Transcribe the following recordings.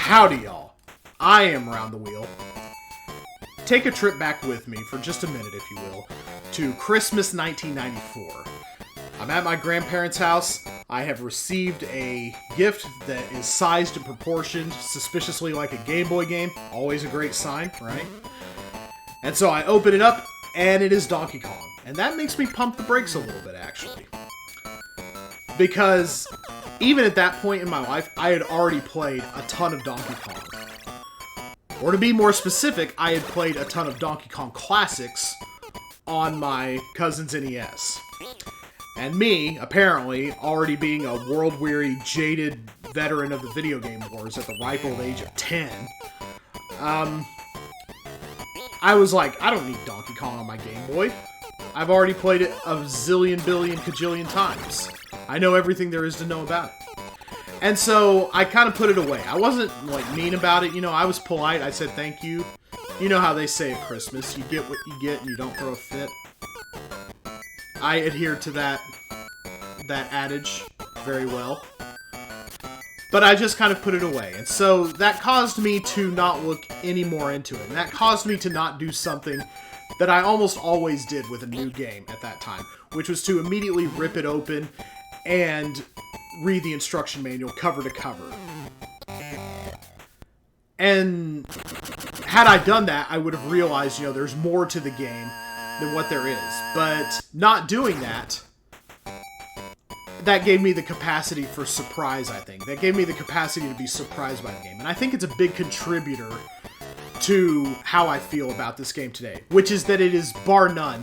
Howdy, y'all. I am Round the Wheel. Take a trip back with me for just a minute, if you will, to Christmas 1994. I'm at my grandparents' house. I have received a gift that is sized and proportioned suspiciously like a Game Boy game. Always a great sign, right? And so I open it up, and it is Donkey Kong. And that makes me pump the brakes a little bit, actually. Because even at that point in my life, I had already played a ton of Donkey Kong. Or to be more specific, I had played a ton of Donkey Kong Classics on my cousin's NES. And me, apparently, already being a world-weary, jaded veteran of the video game wars at the ripe old age of 10, I was like, I don't need Donkey Kong on my Game Boy. I've already played it a zillion, billion, kajillion times. I know everything there is to know about it. And so, I kind of put it away. I wasn't, like, mean about it. You know, I was polite. I said thank you. You know how they say at Christmas, you get what you get and you don't throw a fit. I adhere to that adage very well. But I just kind of put it away. And so, that caused me to not look any more into it. And that caused me to not do something that I almost always did with a new game at that time, which was to immediately rip it open and read the instruction manual cover to cover. And had I done that, I would have realized, you know, there's more to the game than what there is. But not doing that, that gave me the capacity for surprise, I think. That gave me the capacity to be surprised by the game. And I think it's a big contributor to how I feel about this game today, which is that it is, bar none,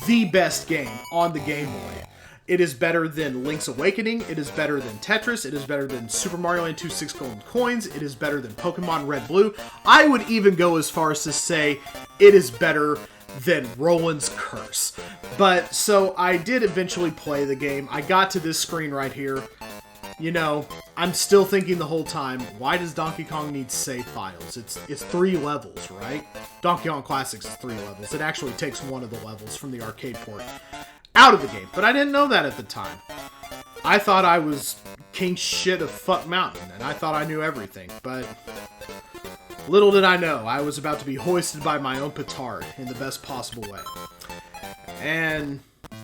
the best game on the Game Boy. It is better than Link's Awakening, it is better than Tetris, it is better than Super Mario Land 2 6 Golden Coins, it is better than Pokemon Red Blue. I would even go as far as to say it is better than Roland's Curse. But, so I did eventually play the game. I got to this screen right here. You know, I'm still thinking the whole time, why does Donkey Kong need save files? It's 3 levels, right? Donkey Kong Classics is 3 levels. It actually takes one of the levels from the arcade port out of the game. But I didn't know that at the time. I thought I was king shit of Fuck Mountain, and I thought I knew everything. But little did I know, I was about to be hoisted by my own petard in the best possible way. And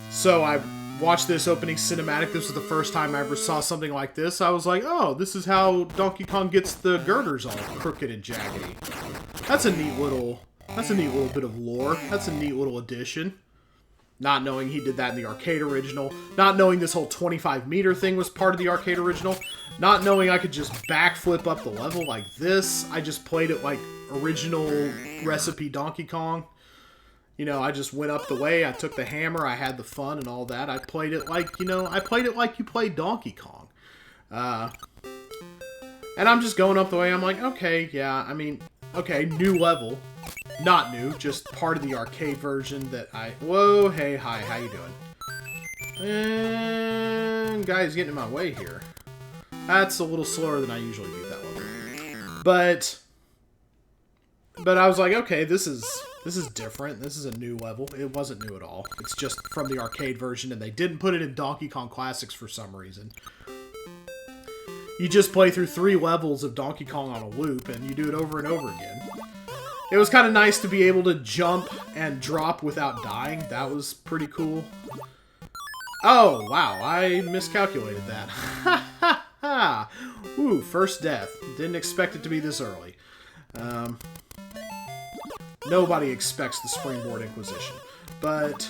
so I watched this opening cinematic. This was the first time I ever saw something like this. I was like, oh, this is how Donkey Kong gets the girders all crooked and jaggedy. That's a neat little bit of lore. That's a neat little addition. Not knowing he did that in the arcade original. Not knowing this whole 25-meter thing was part of the arcade original. Not knowing I could just backflip up the level like this. I just played it like original recipe Donkey Kong. You know, I just went up the way, I took the hammer, I had the fun and all that. I played it like, you know, I played it like you played Donkey Kong. And I'm just going up the way, I'm like, okay, yeah, I mean, okay, new level. Not new, just part of the arcade version that whoa, hey, hi, how you doing? And guy's getting in my way here. That's a little slower than I usually do that level. But I was like, okay, this is different. This is a new level. It wasn't new at all. It's just from the arcade version, and they didn't put it in Donkey Kong Classics for some reason. You just play through 3 levels of Donkey Kong on a loop, and you do it over and over again. It was kind of nice to be able to jump and drop without dying. That was pretty cool. Oh, wow, I miscalculated that. Ha ha ha! Ooh, first death. Didn't expect it to be this early. Nobody expects the Springboard Inquisition. But,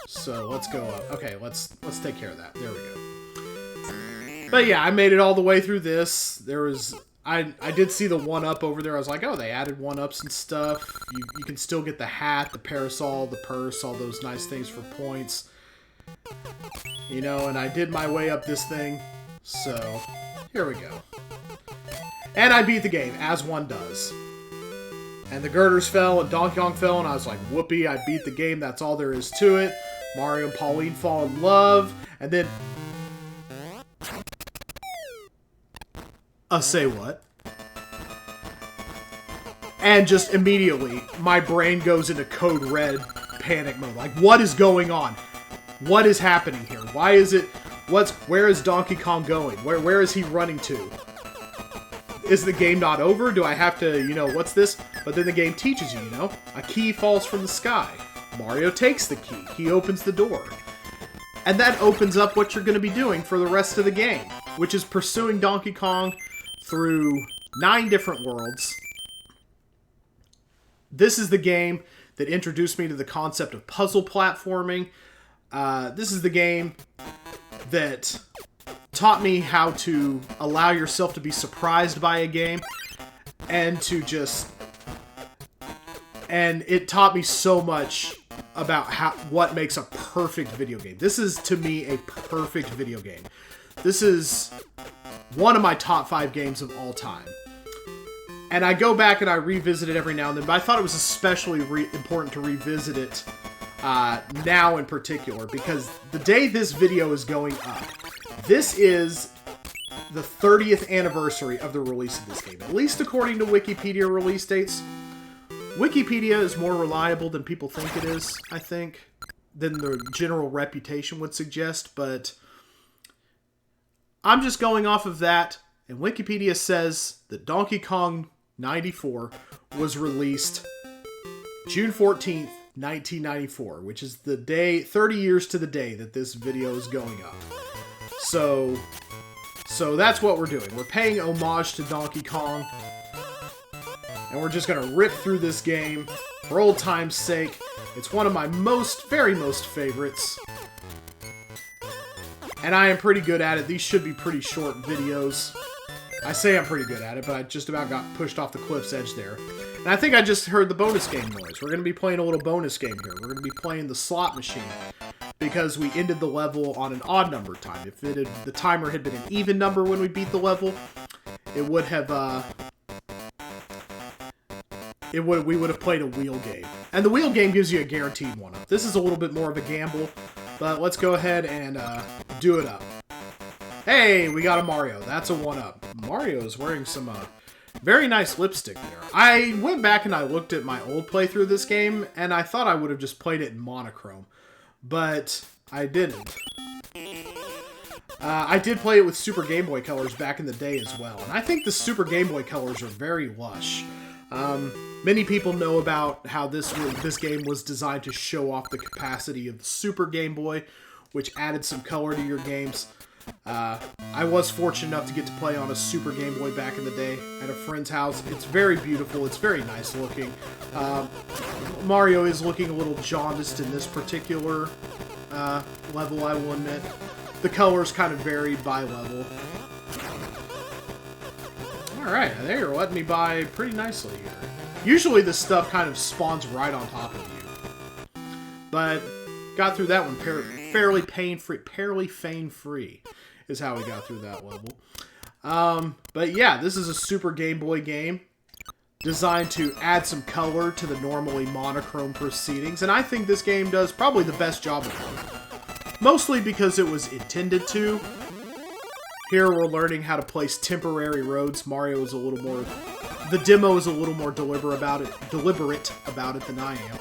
so, let's go up. Okay, let's take care of that. There we go. But yeah, I made it all the way through this. There was... I did see the 1-up over there. I was like, oh, they added 1-ups and stuff. You can still get the hat, the parasol, the purse, all those nice things for points. You know, and I did my way up this thing. So, here we go. And I beat the game, as one does. And the girders fell, and Donkey Kong fell, and I was like, whoopee, I beat the game, that's all there is to it. Mario and Pauline fall in love, and then... say what? And just immediately, my brain goes into code red panic mode. Like, what is going on? What is happening here? Why is it... Where is Donkey Kong going? Where is he running to? Is the game not over? Do I have to, you know, what's this? But then the game teaches you, you know, a key falls from the sky. Mario takes the key. He opens the door. And that opens up what you're going to be doing for the rest of the game, which is pursuing Donkey Kong through 9 different worlds. This is the game that introduced me to the concept of puzzle platforming. This is the game that taught me how to allow yourself to be surprised by a game and to just... And it taught me so much about what makes a perfect video game. This is, to me, a perfect video game. This is one of my top 5 games of all time. And I go back and I revisit it every now and then, but I thought it was especially important to revisit it now in particular, because the day this video is going up, this is the 30th anniversary of the release of this game, at least according to Wikipedia release dates. Wikipedia is more reliable than people think it is, I think, than the general reputation would suggest, but I'm just going off of that, and Wikipedia says that Donkey Kong 94 was released June 14th, 1994, which is the day, 30 years to the day that this video is going up. So that's what we're doing. We're paying homage to Donkey Kong, and we're just going to rip through this game for old time's sake. It's one of my very most favorites. And I am pretty good at it. These should be pretty short videos. I say I'm pretty good at it, but I just about got pushed off the cliff's edge there. And I think I just heard the bonus game noise. We're going to be playing a little bonus game here. We're going to be playing the slot machine, because we ended the level on an odd number time. If the timer had been an even number when we beat the level, it would have... we would have played a wheel game. And the wheel game gives you a guaranteed one-up. This is a little bit more of a gamble, but let's go ahead and do it up. Hey, we got a Mario. That's a one-up. Mario is wearing some very nice lipstick there. I went back and I looked at my old playthrough of this game, and I thought I would have just played it in monochrome, but I didn't. I did play it with Super Game Boy colors back in the day as well, and I think the Super Game Boy colors are very lush. Many people know about how this game was designed to show off the capacity of the Super Game Boy, which added some color to your games. I was fortunate enough to get to play on a Super Game Boy back in the day at a friend's house. It's very beautiful. It's very nice looking. Mario is looking a little jaundiced in this particular level, I will admit. The colors kind of varied by level. Alright, you're letting me by pretty nicely here. Usually this stuff kind of spawns right on top of you. But got through that one fairly pain-free is how we got through that level. But yeah, this is a Super Game Boy game designed to add some color to the normally monochrome proceedings, and I think this game does probably the best job of it. Mostly because it was intended to. Here we're learning how to place temporary roads. Mario is a little more... The demo is a little more deliberate about it than I am.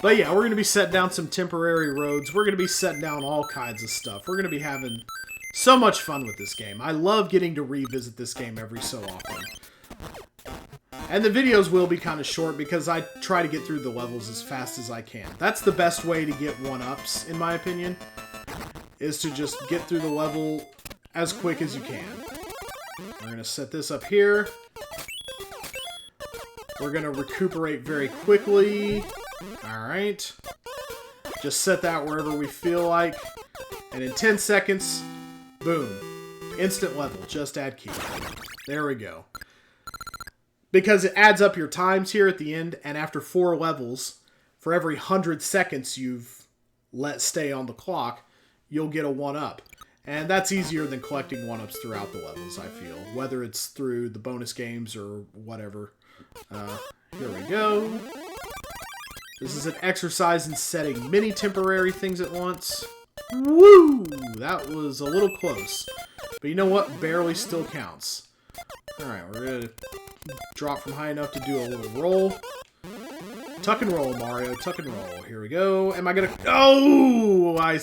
But yeah, we're going to be setting down some temporary roads. We're going to be setting down all kinds of stuff. We're going to be having so much fun with this game. I love getting to revisit this game every so often. And the videos will be kind of short because I try to get through the levels as fast as I can. That's the best way to get one-ups, in my opinion, is to just get through the level as quick as you can. We're going to set this up here. We're going to recuperate very quickly. Alright. Just set that wherever we feel like. And in 10 seconds, boom. Instant level. Just add key. There we go. Because it adds up your times here at the end, and after 4 levels, for every 100 seconds you've let stay on the clock, you'll get a 1-up. And that's easier than collecting 1-ups throughout the levels, I feel. Whether it's through the bonus games or whatever. Here we go. This is an exercise in setting many temporary things at once. Woo! That was a little close. But you know what? Barely still counts. Alright, we're going to drop from high enough to do a little roll. Tuck and roll, Mario. Tuck and roll. Here we go. Am I going to... Oh! I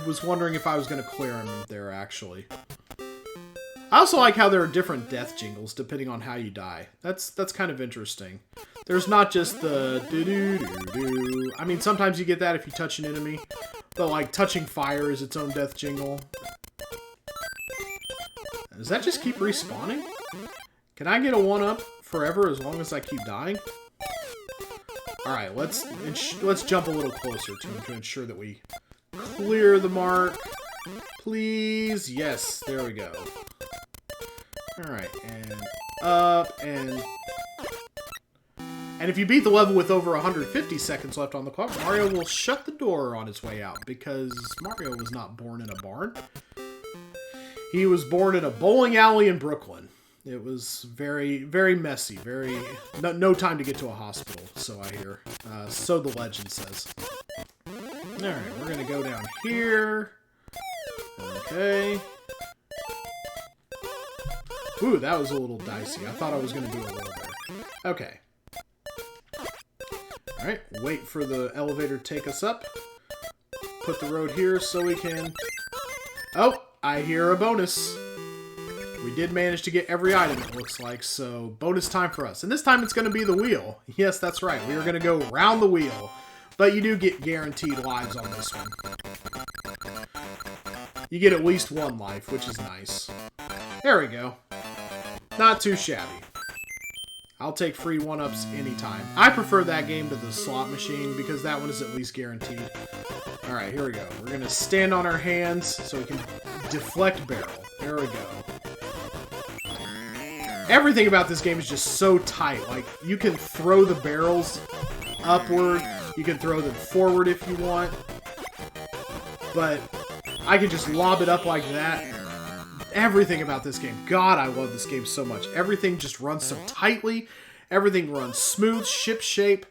was wondering if I was going to clear him there, actually. I also like how there are different death jingles depending on how you die. That's kind of interesting. There's not just the do-do-do-do. I mean, sometimes you get that if you touch an enemy. But, like, touching fire is its own death jingle. Does that just keep respawning? Can I get a 1-up forever as long as I keep dying? Alright, let's jump a little closer to him to ensure that we clear the mark. Please. Yes, there we go. Alright, and up, and if you beat the level with over 150 seconds left on the clock, Mario will shut the door on his way out, because Mario was not born in a barn. He was born in a bowling alley in Brooklyn. It was very, very messy, no time to get to a hospital, so I hear. So the legend says. Alright, we're gonna go down here. Okay. Ooh, that was a little dicey. I thought I was going to do a little better. Okay. Alright, wait for the elevator to take us up. Put the road here so we can... Oh, I hear a bonus. We did manage to get every item, it looks like, so bonus time for us. And this time it's going to be the wheel. Yes, that's right. We are going to go round the wheel. But you do get guaranteed lives on this one. You get at least 1 life, which is nice. There we go. Not too shabby. I'll take free 1-ups anytime. I prefer that game to the slot machine because that one is at least guaranteed. Alright, here we go. We're going to stand on our hands so we can deflect barrel. There we go. Everything about this game is just so tight. Like, you can throw the barrels upward. You can throw them forward if you want. But I can just lob it up like that. Everything about this game. God, I love this game so much. Everything just runs so tightly. Everything runs smooth, ship shape.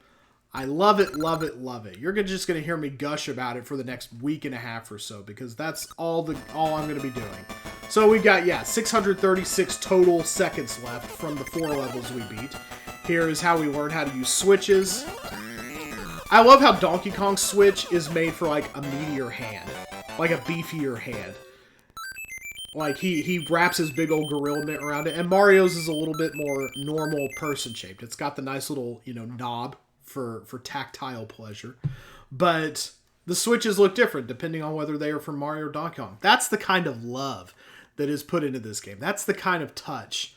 I love it, love it, love it. You're just going to hear me gush about it for the next week and a half or so, because that's all I'm going to be doing. So we got, 636 total seconds left from the 4 levels we beat. Here is how we learn how to use switches. I love how Donkey Kong's switch is made for, like, a meatier hand. Like a beefier hand. Like, he wraps his big old gorilla mitt around it. And Mario's is a little bit more normal person-shaped. It's got the nice little, knob for tactile pleasure. But the switches look different depending on whether they are from Mario or Donkey Kong. That's the kind of love that is put into this game. That's the kind of touch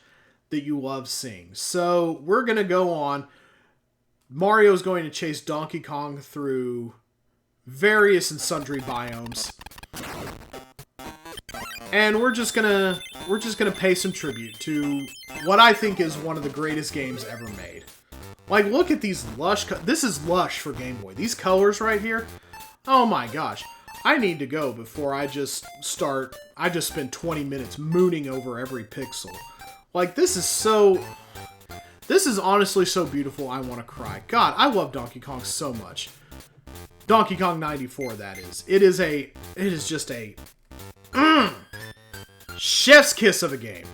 that you love seeing. So, we're going to go on. Mario's going to chase Donkey Kong through various and sundry biomes. And we're just gonna pay some tribute to what I think is one of the greatest games ever made. Like, look at these lush... This is lush for Game Boy. These colors right here. Oh my gosh. I need to go before I just start... I just spend 20 minutes mooning over every pixel. Like, this is so... This is honestly so beautiful, I want to cry. God, I love Donkey Kong so much. Donkey Kong 94, that is. It is just a... chef's kiss of a game.